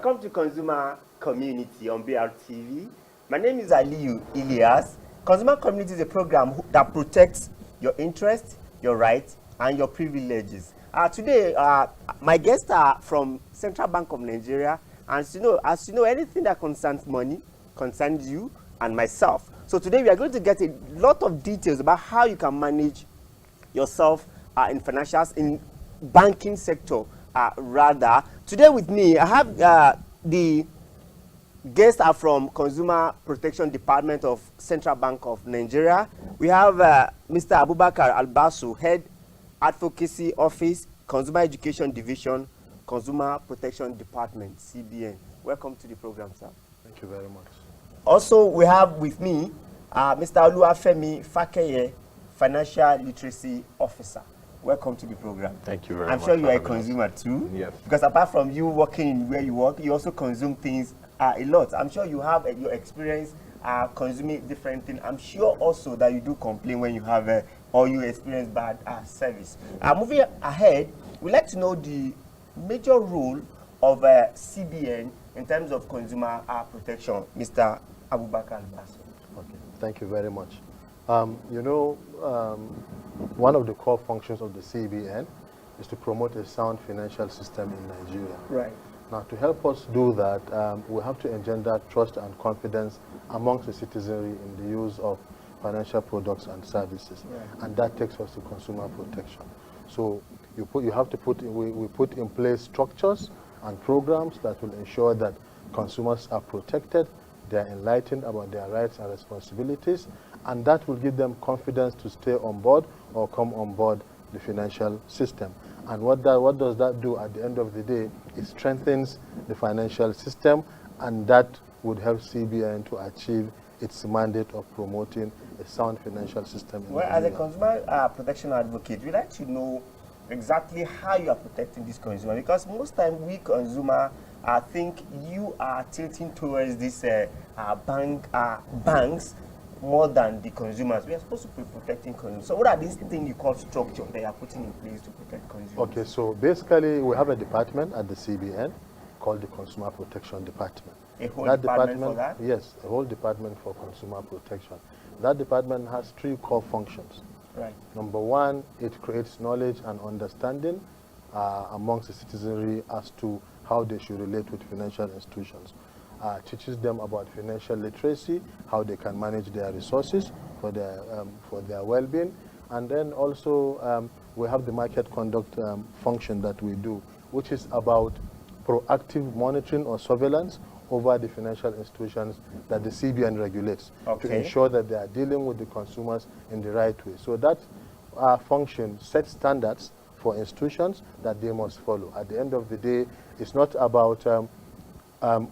Welcome to Consumer Community on BRTV. My name is Aliyu Ilias. Consumer Community is a program that protects your interests, your rights, and your privileges. Today, my guests are from Central Bank of Nigeria, and as you know, anything that concerns money concerns you and myself. So today we are going to get a lot of details about how you can manage yourself in financials, in banking sector rather. Today with me, I have the guests are from Consumer Protection Department of Central Bank of Nigeria. We have Mr. Abubakar Albasu, Head Advocacy Office, Consumer Education Division, Consumer Protection Department, CBN. Welcome to the program, sir. Thank you very much. Also, we have with me Mr. Oluwafemi Fakeye, Financial Literacy Officer. Welcome to the program. Thank you very much. I'm sure you are a consumer too. Yes. Because apart from you working in where you work, you also consume things a lot. I'm sure you have your experience consuming different things. I'm sure also that you do complain when you have or you experience bad service. Moving ahead, we'd like to know the major role of CBN in terms of consumer protection. Mr. Abubakar Albasu. Okay. Thank you very much. One of the core functions of the CBN is to promote a sound financial system in Nigeria. Right. Now, to help us do that, we have to engender trust and confidence amongst the citizenry in the use of financial products and services, right. And that takes us to consumer protection. So we put in place structures and programs that will ensure that consumers are protected, they are enlightened about their rights and responsibilities, and that will give them confidence to stay on board or come on board the financial system. And what does that do at the end of the day? It strengthens the financial system, and that would help CBN to achieve its mandate of promoting a sound financial system. Well, as a consumer protection advocate, we'd like to know exactly how you are protecting this consumer, because most time we consumer think you are tilting towards this banks more than the consumers. We are supposed to be protecting consumers. So what are these things you call structure that you are putting in place to protect consumers? Okay, so basically we have a department at the CBN called the Consumer Protection Department. A whole department for that? Yes, a whole department for consumer protection. That department has three core functions. Right. Number one, it creates knowledge and understanding amongst the citizenry as to how they should relate with financial institutions. Teaches them about financial literacy, how they can manage their resources for their well-being. And then also we have the market conduct function that we do, which is about proactive monitoring or surveillance over the financial institutions that the CBN regulates, okay, to ensure that they are dealing with the consumers in the right way. So that function sets standards for institutions that they must follow. At the end of the day, it's not about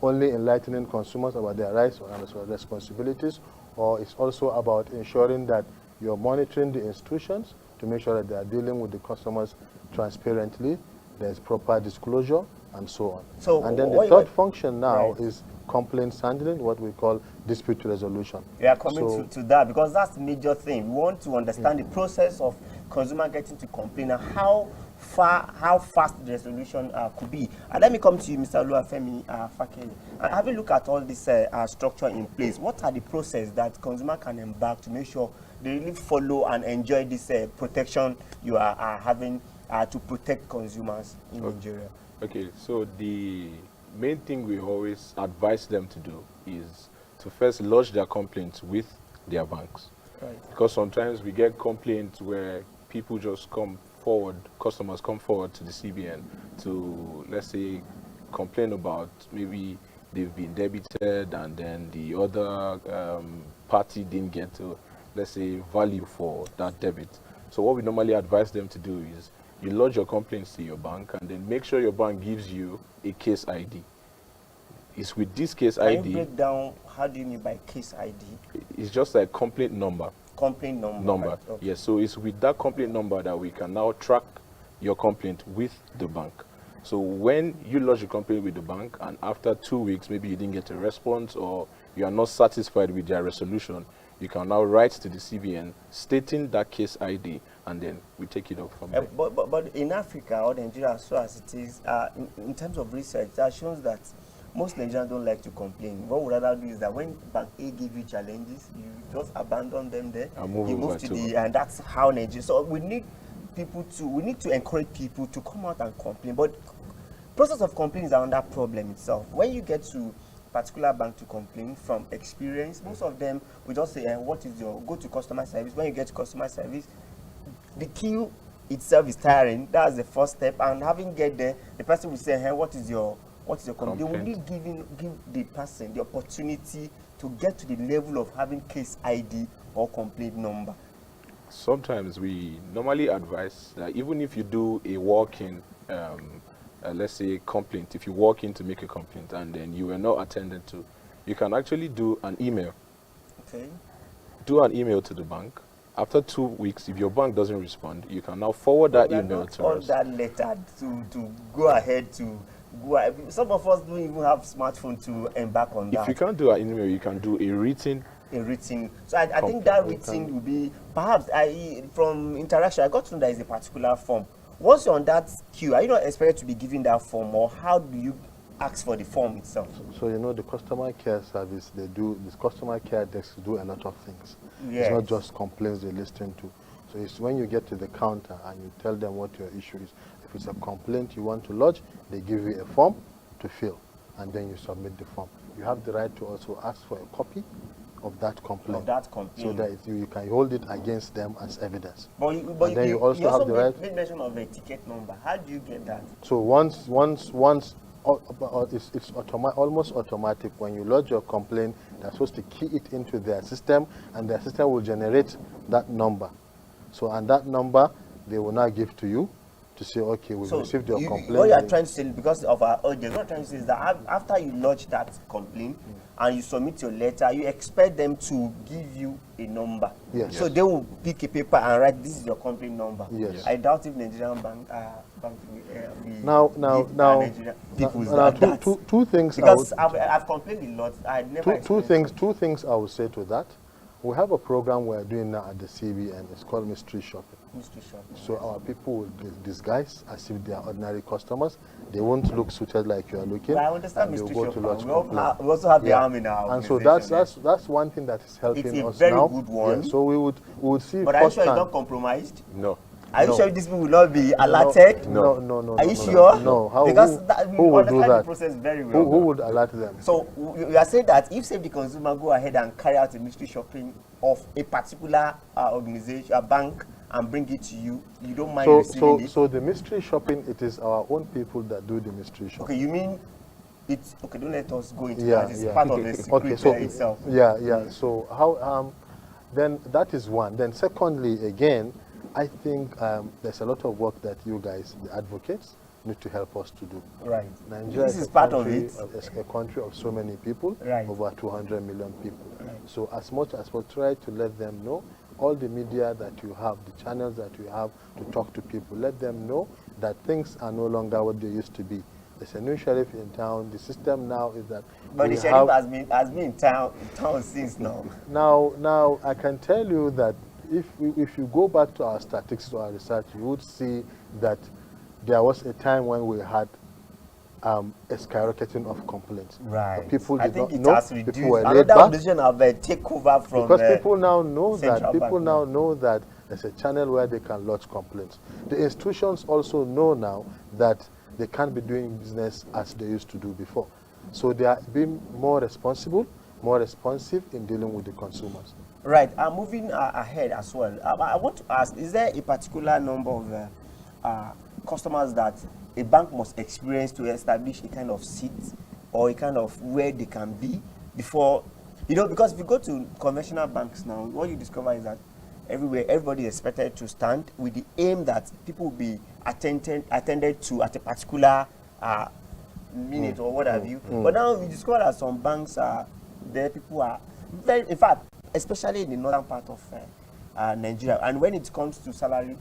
only enlightening consumers about their rights and responsibilities, or it's also about ensuring that you're monitoring the institutions to make sure that they are dealing with the customers transparently, there's proper disclosure, and so on. So and then the third function now is complaints handling, what we call dispute resolution. We are coming to that, because that's the major thing. We want to understand the process of consumer getting to complain and how fast the resolution could be. And let me come to you, Mr. Oluwafemi Fakeye. Having looked at all this structure in place, what are the process that consumer can embark to make sure they really follow and enjoy this protection you are having to protect consumers in Nigeria? Okay, so the main thing we always advise them to do is to first lodge their complaints with their banks. Right. Because sometimes we get complaints where people just come forward, customers come forward to the CBN to, let's say, complain about maybe they've been debited and then the other party didn't get to, let's say, value for that debit. So what we normally advise them to do is you lodge your complaints to your bank and then make sure your bank gives you a case ID. It's with this case ID. Can you break down, how do you mean by case ID? It's just like complaint number. Complaint number. Right. Okay. Yes, so it's with that complaint number that we can now track your complaint with the bank. So when you lodge your complaint with the bank and after 2 weeks, maybe you didn't get a response or you are not satisfied with their resolution, you can now write to the CBN stating that case ID, and then we take it up from there. But in Africa or Nigeria, so as it is, in terms of research, that shows that most Nigerians don't like to complain. What would rather do is that when Bank A give you challenges, you just abandon them there. And move you over move to to- the, and that's how Nigeria. So we need to encourage people to come out and complain. But process of complaining is another problem itself. When you get to particular bank to complain, from experience, most of them will just say, what is your, go to customer service. When you get to customer service, the queue itself is tiring. That's the first step. And having get there, the person will say, what is your complaint? They will need give the person the opportunity to get to the level of having case ID or complaint number. Sometimes we normally advise that even if you do a walk-in, let's say complaint, if you walk in to make a complaint and then you were not attended to, you can actually do an email. Okay. Do an email to the bank. After 2 weeks, if your bank doesn't respond, you can now forward that email to us. That letter to go ahead to go. Some of us don't even have smartphone to embark on that. If you can't do an email, you can do a written. So I think that written will be, perhaps from interaction, I got to know there is a particular form. Once you're on that queue, are you not expected to be given that form, or how do you ask for the form itself? So you know, the customer care service, this customer care desks do a lot of things. Yes. It's not just complaints they listen to. So it's when you get to the counter and you tell them what your issue is. If it's a complaint you want to lodge, they give you a form to fill, and then you submit the form. You have the right to also ask for a copy of that complaint. So that you can hold it against them as evidence. But you also have the right. Made mention of a ticket number. How do you get that? So once it's almost automatic. When you lodge your complaint, they're supposed to key it into their system, and their system will generate that number. So, and that number they will now give to you to say, okay, we've received your complaint. What you are trying to say, because of our audience, what you're trying to say is that after you lodge that complaint and you submit your letter, you expect them to give you a number. Yes. So they will pick a paper and write, this is your complaint number. Yes. I doubt if Nigerian bank now, two things. Because I've complained a lot. I never. Two things I would say to that. We have a program we're doing now at the CBN. It's called mystery shopping. Mystery shopping. So our people will disguise as if they are ordinary customers. They won't look suited like you are looking. But I understand mystery shopping. We also have the army now. And so that's one thing that is helping us now. It's a very good one. Yeah, so we would see. But are you sure it's not compromised? No. Are you sure these people will not be alerted? No. Are you sure? No. Because who would do that? The process very well. Who would alert them? So you are saying that if, say, the consumer go ahead and carry out a mystery shopping of a particular organization, a bank, and bring it to you, you don't mind receiving it? So the mystery shopping, it is our own people that do the mystery shopping. Okay, you mean it's okay? Don't let us go into that. It's part of the secret itself. Yeah. So how? Then that is one. Then secondly, again, I think there's a lot of work that you guys, the advocates, need to help us to do. Right. Nigeria is part of it. It's a country of so many people, right. Over 200 million people. Right. So as much as we try to let them know, all the media that you have, the channels that you have to talk to people, let them know that things are no longer what they used to be. There's a new sheriff in town. The system now is that. But the sheriff has been in town since now. Now I can tell you that if you go back to our statistics or our research, you would see that there was a time when we had a skyrocketing of complaints. Right. But people did not know. People were laid back. Take over from because people now know that. People now know that there's a channel where they can lodge complaints. The institutions also know now that they can't be doing business as they used to do before. So they are being more responsible, more responsive in dealing with the consumers. Right. Moving ahead as well, I want to ask, is there a particular number of customers that a bank must experience to establish a kind of seat or a kind of where they can be before, because if you go to conventional banks now, what you discover is that everybody is expected to stand with the aim that people will be attended to at a particular minute or what have you. But now we discover that some banks people are very, in fact, especially in the northern part of Nigeria, and when it comes to salary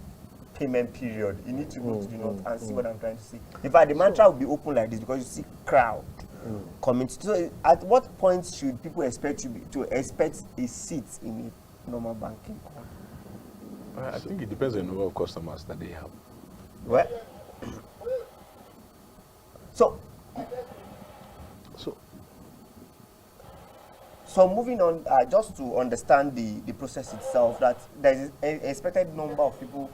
payment period, you need to go to the north and see what I'm trying to say. In fact, the mantra will be open like this because you see crowd coming. So at what point should people expect to expect a seat in a normal banking? I think it depends on the number of customers that they have. What? So So moving on, just to understand the process itself, that there is an expected number of people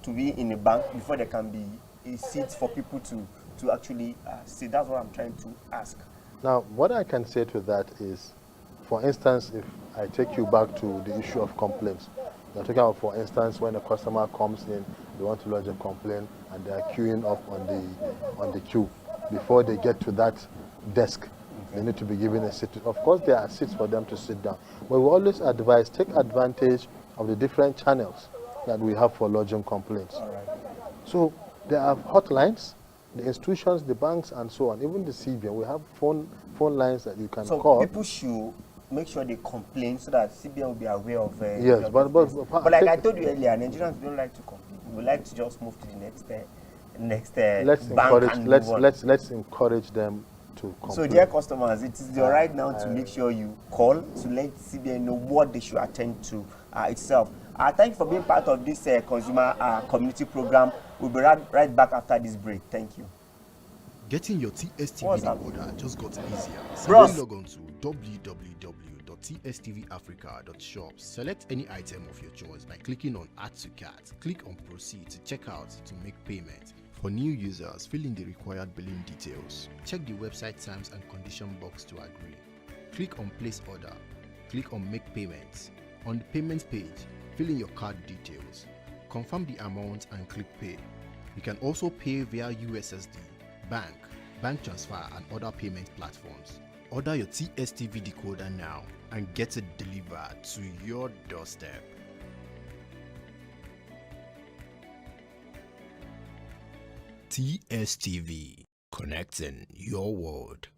to be in a bank before there can be a seat for people to actually sit. That's what I'm trying to ask. Now, what I can say to that is, for instance, if I take you back to the issue of complaints, you're talking about, for instance, when a customer comes in, they want to lodge a complaint, and they are queuing up on the queue. Before they get to that desk, they need to be given a seat. Of course, there are seats for them to sit down. But we always advise, take advantage of the different channels that we have for lodging complaints. All right. So there are hotlines, the institutions, the banks, and so on. Even the CBN, we have phone lines that you can So call. people should make sure they complain so that CBN will be aware of. Yes, your but business. But like I told you earlier, Nigerians don't like to complain. We like to just move to the next bank and move on. let's encourage them to complain. So dear customers, it is your right now to make sure you call to let CBN know what they should attend to itself. Thank you for being part of this consumer community program. We'll be right back after this break. Thank you. Getting your TSTV decoder just got easier. Bros. Simply log on to www.tstVafrica.shop. Select any item of your choice by clicking on Add to Cart. Click on Proceed to check out to make payment. For new users, fill in the required billing details. Check the website terms and condition box to agree. Click on Place Order. Click on Make Payments. On the payments page, fill in your card details. Confirm the amount and click Pay. You can also pay via USSD, bank transfer, and other payment platforms. Order your TSTV decoder now and get it delivered to your doorstep. TSTV, connecting your world.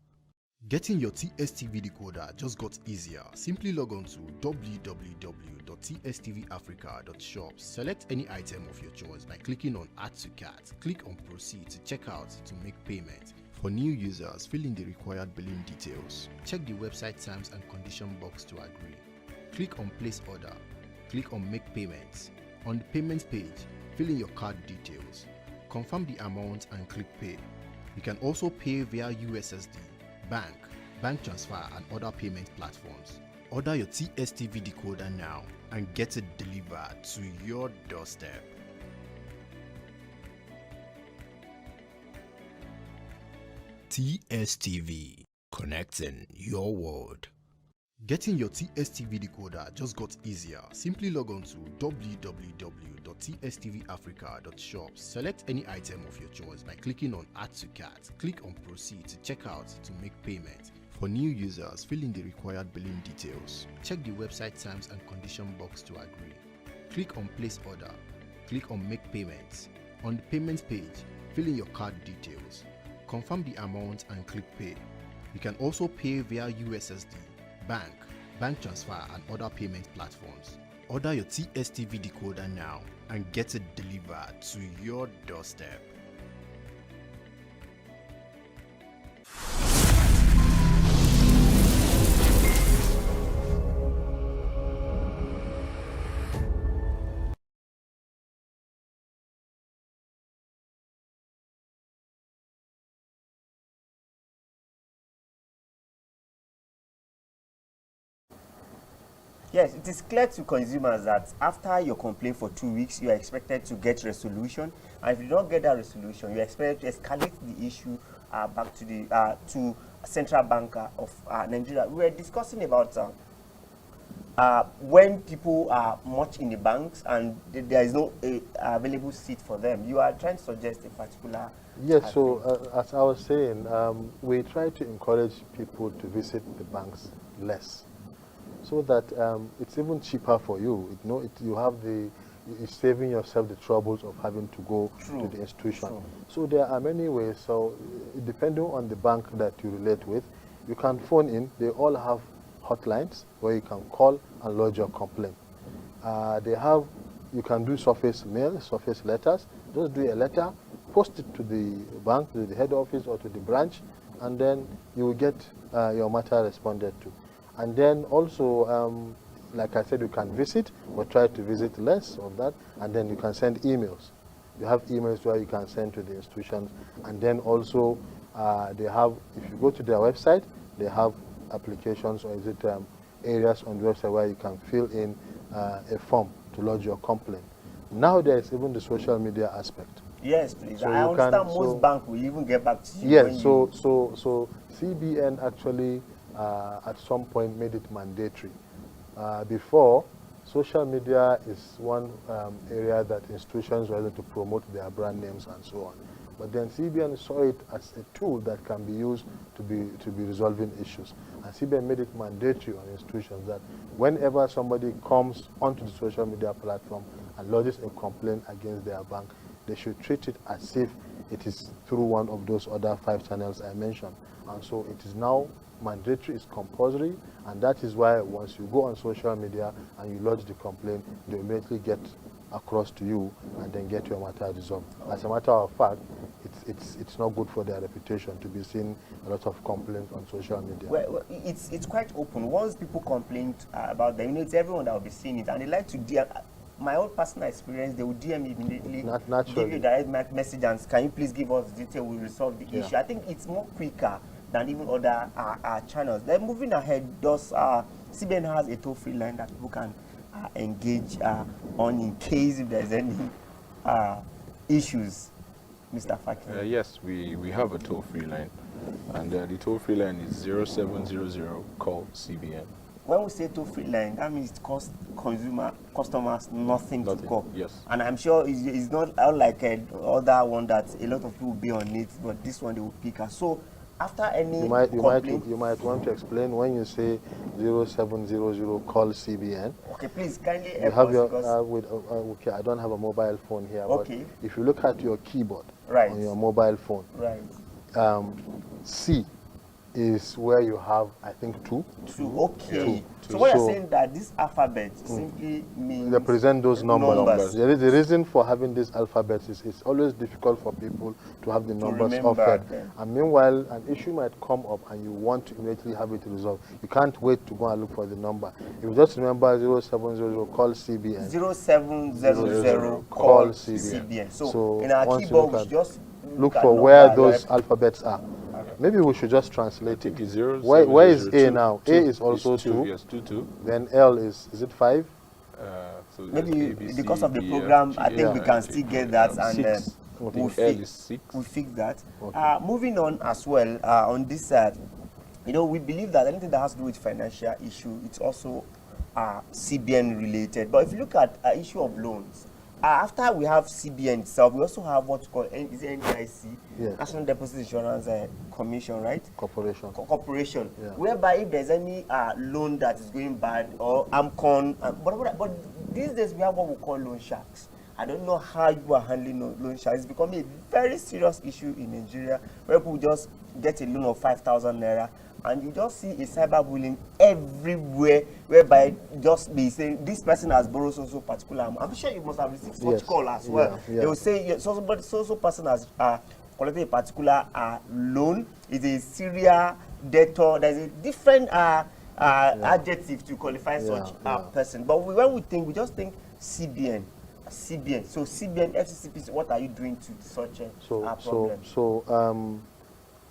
Getting your TSTV decoder just got easier. Simply log on to www.tstVafrica.shop. Select any item of your choice by clicking on Add to Cart. Click on Proceed to check out to make payment. For new users, fill in the required billing details. Check the website terms and condition box to agree. Click on Place Order. Click on Make Payments. On the payments page, fill in your card details. Confirm the amount and click Pay. You can also pay via USSD, bank transfer, and other payment platforms. Order your TSTV decoder now and get it delivered to your doorstep. TSTV, connecting your world. Getting your TSTV decoder just got easier. Simply log on to www.tstVafrica.shop. Select any item of your choice by clicking on Add to Cart. Click on Proceed to check out to make payment. For new users, fill in the required billing details. Check the website terms and condition box to agree. Click on Place Order. Click on Make Payments. On the payments page, fill in your card details. Confirm the amount and click Pay. You can also pay via USSD, bank transfer, and other payment platforms. Order your TSTV decoder now and get it delivered to your doorstep. Yes, it is clear to consumers that after your complaint for 2 weeks, you are expected to get resolution. And if you don't get that resolution, you are expected to escalate the issue back to the to Central Bank of Nigeria. We were discussing about when people are much in the banks and there is no available seat for them. You are trying to suggest a particular. Yes, so as I was saying, we try to encourage people to visit the banks less, so that it's even cheaper for you. You have you're saving yourself the troubles of having to go to the institution. True. So there are many ways. So depending on the bank that you relate with, you can phone in. They all have hotlines where you can call and lodge your complaint. You can do surface mail, surface letters. Just do a letter, post it to the bank, to the head office or to the branch, and then you will get your matter responded to. And then also, like I said, you can visit, but try to visit less of that. And then you can send emails. You have emails where you can send to the institutions. And then also, if you go to their website, they have applications, or is it areas on the website where you can fill in a form to lodge your complaint. Now there is even the social media aspect. Yes, please. So I you can- understand most so- banks will even get back to you. Yes, when so CBN actually at some point made it mandatory. Before, social media is one area that institutions were able to promote their brand names and so on. But then CBN saw it as a tool that can be used to be resolving issues. And CBN made it mandatory on institutions that whenever somebody comes onto the social media platform and lodges a complaint against their bank, they should treat it as if it is through one of those other 5 channels I mentioned. And so it is now mandatory, it's compulsory, and that is why once you go on social media and you lodge the complaint, they immediately get across to you and then get your matter resolved. As a matter of fact, it's not good for their reputation to be seeing a lot of complaints on social media. well, it's quite open. Once people complain about them, it's everyone that will be seeing it, and they like to DM. My own personal experience, they will DM me immediately, Naturally. give you a direct message, and can you please give us detail? We'll resolve the Yeah. issue. I think it's more quicker than even other channels. Then moving ahead, does CBN has a toll-free line that people can engage on in case if there's any issues, Mr. Faki? Yes, we have a toll-free line, and the toll-free line is 0700 call CBN. When we say toll-free line, that means it costs customers nothing to call. Yes. And I'm sure it's not like other one that a lot of people will be on it, but this one they will pick us. So after any You might want to explain when you say 0700 call CBN. Okay, please kindly You help have us your because okay. I don't have a mobile phone here. Okay. But if you look at your keyboard Right. on your mobile phone, right. C is where you have, I think, 2. Okay. Two. So what you're So- saying that this alphabet simply means Represent those numbers. Numbers. There is the reason for having these alphabets is it's always difficult for people to have the numbers remember offered. them. And meanwhile, an issue might come up and you want to immediately have it resolved. You can't wait to go and look for the number. If you just remember 0700 call CBN. 0700 call call CBN. CBN. So So in our once you keyboard, look we at- should just Look at for number where and those rep- alphabets are. Maybe we should just translate I think it. it's 0, Where is 700, A now? A is also 2. Yes, 2. Then L is it 5? So there's Maybe A, B, C, because of the D, F, program, G, I think we H, can I, still J, get K, that, L, and 6. I we'll, think fi- L is 6. we'll fix that. Okay. Moving on as well, on this side, we believe that anything that has to do with financial issue, it's also CBN related. But if you look at issue of loans, after we have CBN itself, we also have what you call NDIC, Yes. National Deposit Insurance Commission, right? Corporation. Corporation, Yeah. whereby if there's any loan that is going bad or AMCON, but these days we have what we call loan sharks. I don't know how you are handling loan sharks. It's becoming a very serious issue in Nigeria, where people just get a loan of 5,000 naira, and you just see a cyberbullying everywhere, whereby just be saying this person has borrowed so particular amount. I'm sure you must have received such Yes. call as well. Yeah. They will say so person has collected a particular loan, is a serial debtor. There's a different adjective to qualify such person. But when we just think CBN. So CBN, FCCPC, what are you doing to such a problem?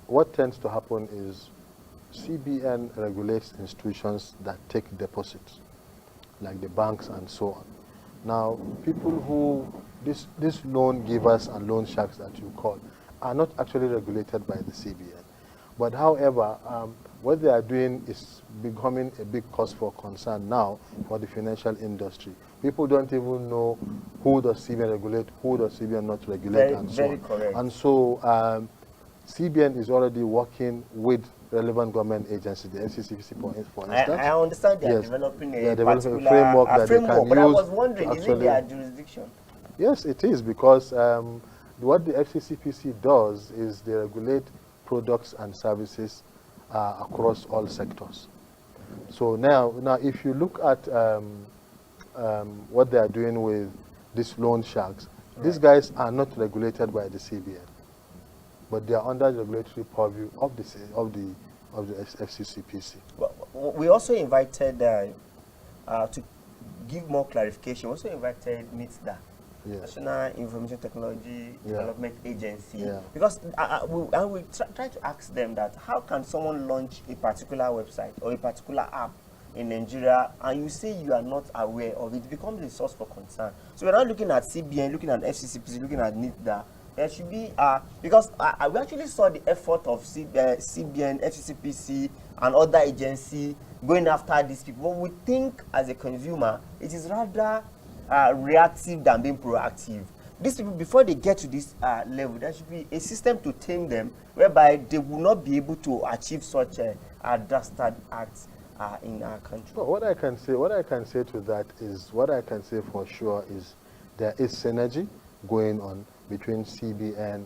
What tends to happen is CBN regulates institutions that take deposits, like the banks and so on. Now, people who, these loan givers and loan sharks that you call, are not actually regulated by the CBN. But however, what they are doing is becoming a big cause for concern now for the financial industry. People don't even know who does CBN regulate, who does CBN not regulate, and so on. Correct. And so CBN is already working with relevant government agencies, the FCCPC for instance. I understand they are Yes. developing They are a developing a particular framework that they can but I use was wondering, to is it actually- their jurisdiction? Yes, it is, because what the FCCPC does is they regulate products and services across all sectors. So now if you look at what they are doing with these loan sharks, these guys are not regulated by the CBN, but they are under the regulatory purview of the FCCPC. Well, we also invited to give more clarification. We also invited NITDA, Yes. National Information Technology Development Agency, Yeah. because we try to ask them that how can someone launch a particular website or a particular app in Nigeria and you say you are not aware of it, it becomes a source for concern. So we're not looking at CBN, looking at FCCPC, looking at NITDA. There should be, because we actually saw the effort of CBN, FCCPC, and other agency going after these people. But we think as a consumer, it is rather reactive than being proactive. These people, before they get to this level, there should be a system to tame them, whereby they will not be able to achieve such dastard acts in our country. Well, what I can say to that is, what I can say for sure is there is synergy going on between CBN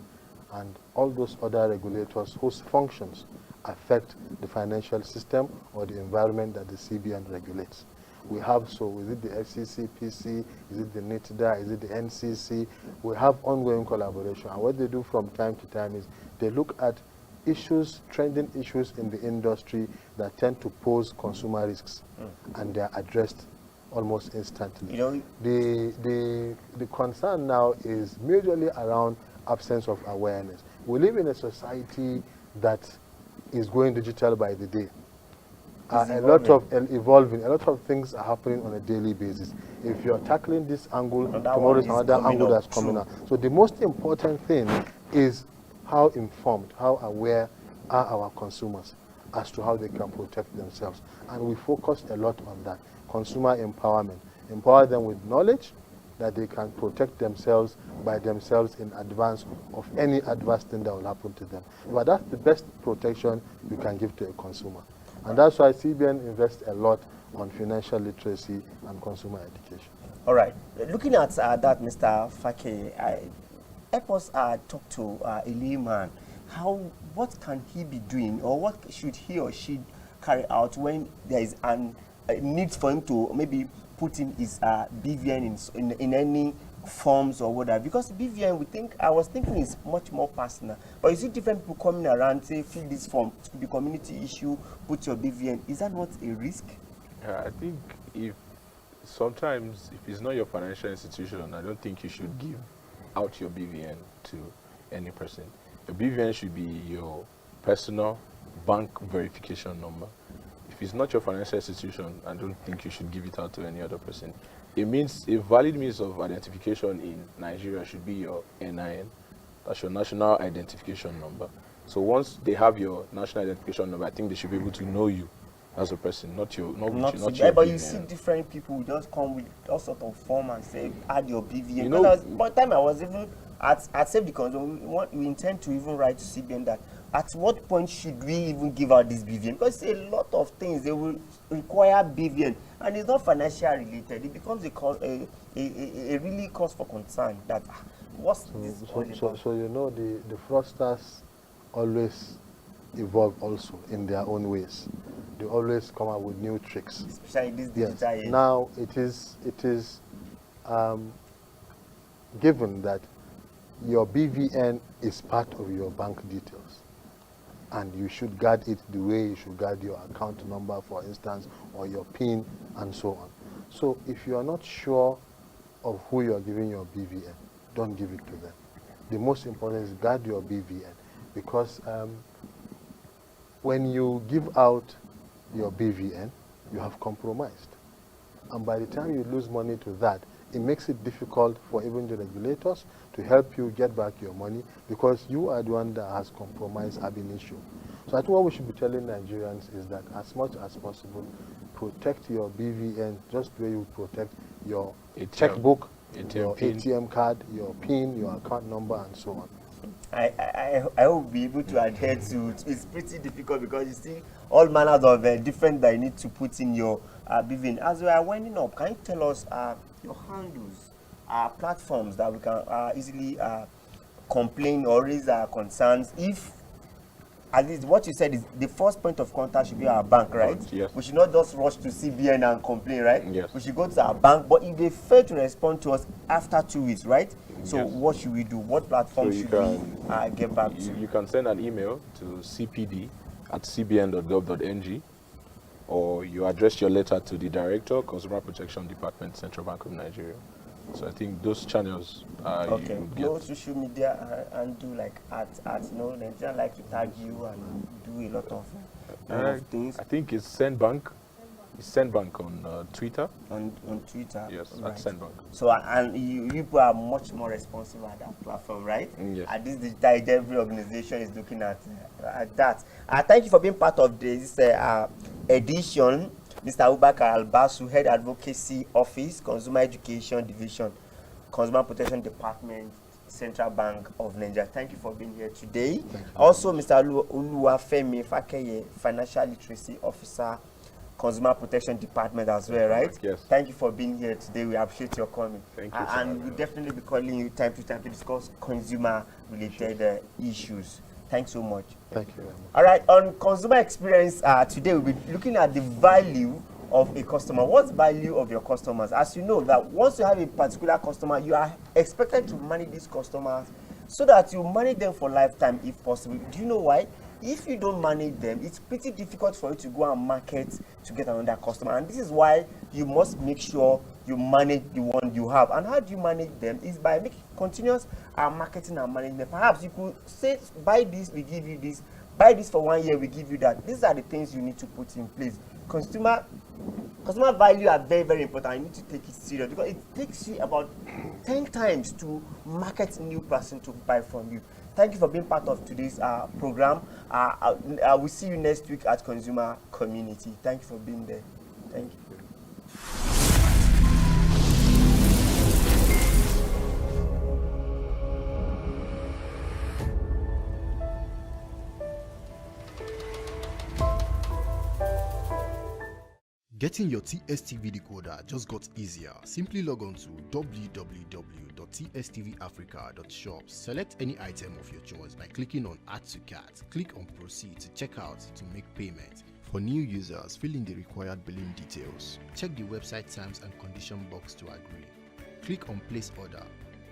and all those other regulators whose functions affect the financial system or the environment that the CBN regulates. We have, so is it the FCCPC, is it the NITDA, is it the NCC? We have ongoing collaboration, and what they do from time to time is they look at issues, trending issues in the industry that tend to pose consumer risks, and they are addressed almost instantly. You know, the concern now is majorly around absence of awareness. We live in a society that is going digital by the day. A lot of things are happening on a daily basis. If you're tackling this angle, tomorrow is another angle that's coming up. So the most important thing is how informed, how aware are our consumers as to how they can protect themselves. And we focus a lot on that. Consumer empowerment. Empower them with knowledge that they can protect themselves by themselves in advance of any adverse thing that will happen to them. But that's the best protection you can give to a consumer. And that's why CBN invests a lot on financial literacy and consumer education. All right. Looking at that, Mr. Fake, help us talk to a layman. What can he be doing, or what should he or she carry out when there is a need for him to maybe put in his BVN in any forms or whatever? Because BVN, I was thinking is much more personal. But you see different people coming around, say, fill this form, it could be community issue, put your BVN. Is that not a risk? I think sometimes if it's not your financial institution, I don't think you should give out your BVN to any person. Your BVN should be your personal bank verification number. If it's not your financial institution, I don't think you should give it out to any other person. It means a valid means of identification in Nigeria should be your NIN. That's your national identification number. So once they have your national identification number, I think they should be able to know you as a person, not your But BVN. you see different people just come with all sort of form and say, add your BVN. You know, by the time I was even at Save the Consumer, we intend to even write to CBN that at what point should we even give out this BVN? Because a lot of things, they will require BVN, and it's not financial related. It becomes a really cause for concern that what's this all about? So you know, the fraudsters always evolve also in their own ways. They always come up with new tricks. Especially this digital age. Now it is given that your BVN is part of your bank details, and you should guard it the way you should guard your account number, for instance, or your PIN, and so on. So if you are not sure of who you are giving your BVN, don't give it to them. The most important is guard your BVN, because when you give out your BVN, you have compromised. And by the time you lose money to that, it makes it difficult for even the regulators to help you get back your money, because you are the one that has compromised ab initio. So I think what we should be telling Nigerians is that as much as possible, protect your BVN just the way you protect your checkbook, your ATM card, your PIN, your account number, and so on. I will be able to adhere to it. It's pretty difficult because you see all manners of different that you need to put in your BVN. As we are winding up, can you tell us your handles, platforms that we can easily complain or raise our concerns? If at least what you said is the first point of contact should be our bank, right? Yes. We should not just rush to CBN and complain, right? Yes. We should go to our bank, but if they fail to respond to us after 2 weeks, right? So Yes. what should we do? What platform should we get back to? You can send an email to cpd@cbn.gov.ng, or you address your letter to the Director, Consumer Protection Department, Central Bank of Nigeria. So I think those channels Okay. you No get. social media and do like at Nigerian like to tag you and do a lot of things. I think it's Send Bank. Sendbank on Twitter. On Twitter. Yes, right. at Sendbank. So and you people are much more responsive at that platform, right? Yes. At this digital age, every organization is looking at that. Thank you for being part of this edition, Mr. Abubakar Albasu, Head Advocacy Office, Consumer Education Division, Consumer Protection Department, Central Bank of Nigeria. Thank you for being here today. Also, Mr. Oluwafemi Fakeye, Financial Literacy Officer, Consumer Protection Department as well, right? Yes. Thank you for being here today. We appreciate your coming. Thank you. And we'll definitely be calling you time to time to discuss consumer-related issues. Thanks so much. Thank you very much. All right, on consumer experience, today we'll be looking at the value of a customer. What's value of your customers? As you know, that once you have a particular customer, you are expected to manage these customers so that you manage them for lifetime if possible. Do you know why? If you don't manage them, it's pretty difficult for you to go and market to get another customer. And this is why you must make sure you manage the one you have. And how do you manage them? Is by making continuous marketing and management. Perhaps you could say, buy this, we give you this. Buy this for 1 year, we give you that. These are the things you need to put in place. Customer value are very, very important. You need to take it serious because it takes you about 10 times to market a new person to buy from you. Thank you for being part of today's program. We'll see you next week at Consumer Community. Thank you for being there. Thank you. Getting your TSTV decoder just got easier. Simply log on to www.tstvrafrica.shop. Select any item of your choice by clicking on Add to Cart. Click on Proceed to check out to make payment. For new users, fill in the required billing details. Check the website terms and condition box to agree. Click on Place Order.